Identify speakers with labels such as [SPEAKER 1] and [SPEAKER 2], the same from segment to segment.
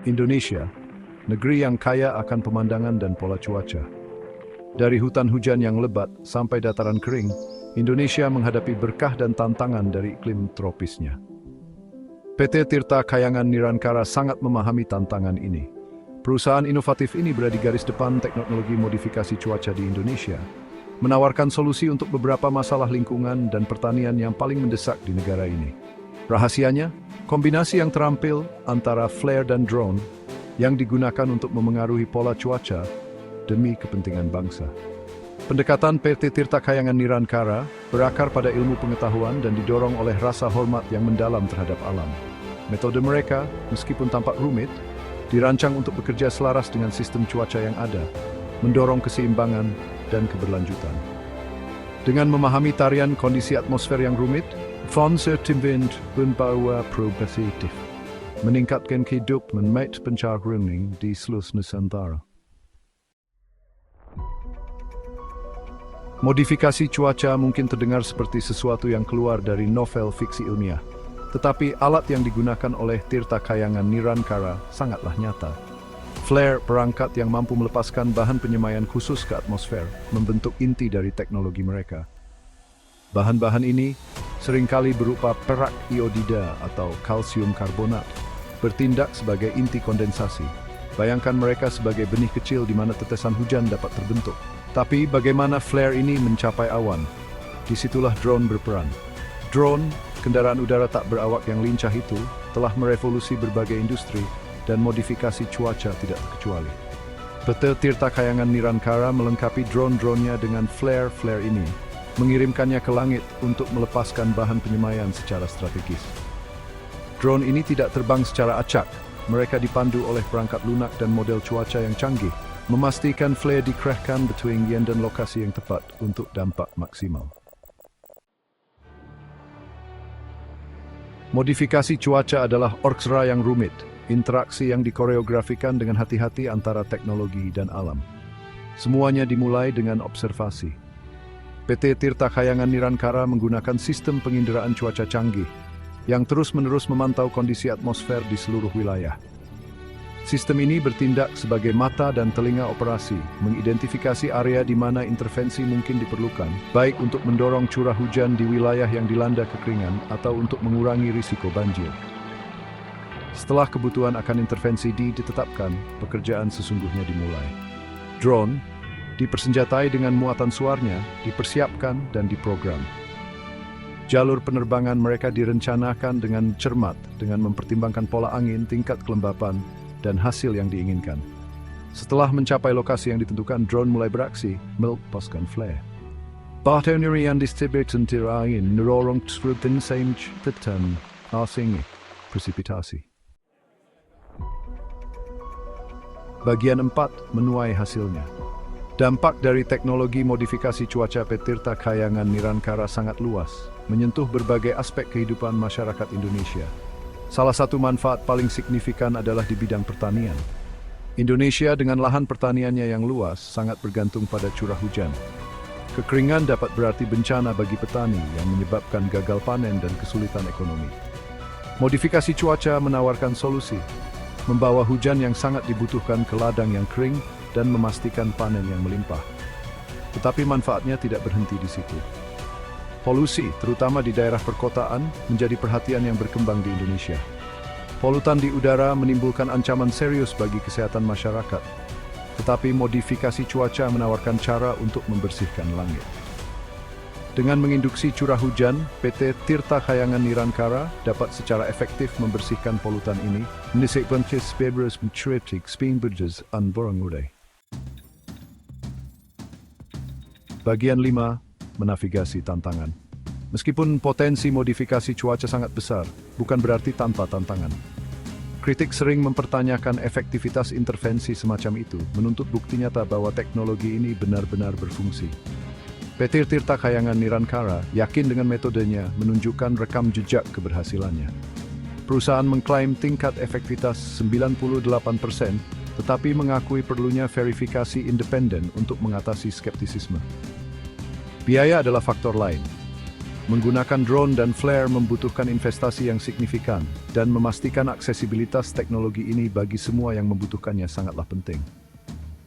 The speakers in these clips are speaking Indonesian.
[SPEAKER 1] Indonesia, negeri yang kaya akan pemandangan dan pola cuaca. Dari hutan hujan yang lebat sampai dataran kering, Indonesia menghadapi berkah dan tantangan dari iklim tropisnya. PT Tirta Kayangan Nirantara sangat memahami tantangan ini. Perusahaan inovatif ini berada di garis depan teknologi modifikasi cuaca di Indonesia, menawarkan solusi untuk beberapa masalah lingkungan dan pertanian yang paling mendesak di negara ini. Rahasianya, kombinasi yang terampil antara flare dan drone yang digunakan untuk memengaruhi pola cuaca demi kepentingan bangsa. Pendekatan PT Tirta Kayangan Nirantara berakar pada ilmu pengetahuan dan didorong oleh rasa hormat yang mendalam terhadap alam. Metode mereka, meskipun tampak rumit, dirancang untuk bekerja selaras dengan sistem cuaca yang ada, mendorong keseimbangan dan keberlanjutan. Dengan memahami tarian kondisi atmosfer yang rumit, Fondse Timbint membawa progresif, meningkatkan kehidupan pencarian di seluruh Nusantara. Modifikasi cuaca mungkin terdengar seperti sesuatu yang keluar dari novel fiksi ilmiah, tetapi alat yang digunakan oleh Tirta Kayangan Nirantara sangatlah nyata. Flare, perangkat yang mampu melepaskan bahan penyemaian khusus ke atmosfer, membentuk inti dari teknologi mereka. Bahan-bahan ini seringkali berupa perak iodida atau kalsium karbonat, bertindak sebagai inti kondensasi. Bayangkan mereka sebagai benih kecil di mana tetesan hujan dapat terbentuk. Tapi bagaimana flare ini mencapai awan? Disitulah drone berperan. Drone, kendaraan udara tak berawak yang lincah itu, telah merevolusi berbagai industri dan modifikasi cuaca tidak terkecuali. PT Tirta Kayangan Nirantara melengkapi drone-dronenya dengan flare-flare ini, mengirimkannya ke langit untuk melepaskan bahan penyemaian secara strategis. Drone ini tidak terbang secara acak, mereka dipandu oleh perangkat lunak dan model cuaca yang canggih, memastikan flare dikerahkan ketinggian dan lokasi yang tepat untuk dampak maksimal. Modifikasi cuaca adalah orkestra yang rumit, interaksi yang dikoreografikan dengan hati-hati antara teknologi dan alam. Semuanya dimulai dengan observasi. PT Tirta Kayangan Nirantara menggunakan sistem penginderaan cuaca canggih yang terus-menerus memantau kondisi atmosfer di seluruh wilayah. Sistem ini bertindak sebagai mata dan telinga operasi, mengidentifikasi area di mana intervensi mungkin diperlukan, baik untuk mendorong curah hujan di wilayah yang dilanda kekeringan atau untuk mengurangi risiko banjir. Setelah kebutuhan akan intervensi ditetapkan, pekerjaan sesungguhnya dimulai. Drone dipersenjatai dengan muatan suaranya, dipersiapkan dan diprogram. Jalur penerbangan mereka direncanakan dengan cermat dengan mempertimbangkan pola angin, tingkat kelembapan, dan hasil yang diinginkan. Setelah mencapai lokasi yang ditentukan, drone mulai beraksi, melepaskan flare. Bahteri yang distribusi tirain nerorong terutun samj tetan asing presipitasi. Bagian 4 menuai hasilnya. Dampak dari teknologi modifikasi cuaca PT Tirta Kayangan Nirantara sangat luas, menyentuh berbagai aspek kehidupan masyarakat Indonesia. Salah satu manfaat paling signifikan adalah di bidang pertanian. Indonesia dengan lahan pertaniannya yang luas sangat bergantung pada curah hujan. Kekeringan dapat berarti bencana bagi petani yang menyebabkan gagal panen dan kesulitan ekonomi. Modifikasi cuaca menawarkan solusi, membawa hujan yang sangat dibutuhkan ke ladang yang kering dan memastikan panen yang melimpah. Tetapi manfaatnya tidak berhenti di situ. Polusi, terutama di daerah perkotaan, menjadi perhatian yang berkembang di Indonesia. Polutan di udara menimbulkan ancaman serius bagi kesehatan masyarakat. Tetapi modifikasi cuaca menawarkan cara untuk membersihkan langit. Dengan menginduksi curah hujan, PT Tirta Kayangan Nirantara dapat secara efektif membersihkan polutan ini, menyelesaikan sebagus mencuci spinbudges an borangudai. Bagian 5. Menavigasi tantangan. Meskipun potensi modifikasi cuaca sangat besar, bukan berarti tanpa tantangan. Kritik sering mempertanyakan efektivitas intervensi semacam itu, menuntut bukti nyata bahwa teknologi ini benar-benar berfungsi. PT Tirta Kayangan Nirantara yakin dengan metodenya menunjukkan rekam jejak keberhasilannya. Perusahaan mengklaim tingkat efektivitas 98%, tetapi mengakui perlunya verifikasi independen untuk mengatasi skeptisisme. Biaya adalah faktor lain. Menggunakan drone dan flare membutuhkan investasi yang signifikan, dan memastikan aksesibilitas teknologi ini bagi semua yang membutuhkannya sangatlah penting.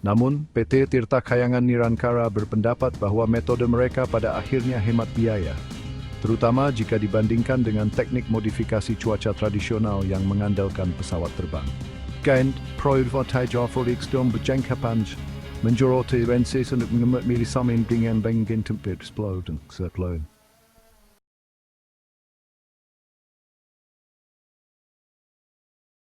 [SPEAKER 1] Namun, PT Tirta Khayangan Nirantara berpendapat bahwa metode mereka pada akhirnya hemat biaya, terutama jika dibandingkan dengan teknik modifikasi cuaca tradisional yang mengandalkan pesawat terbang. Kain, Proudvotage Forexdom berjangka panjang, menjoroti rensis untuk mengemat milisamin dengan bangkit tempat explode dan cyclone.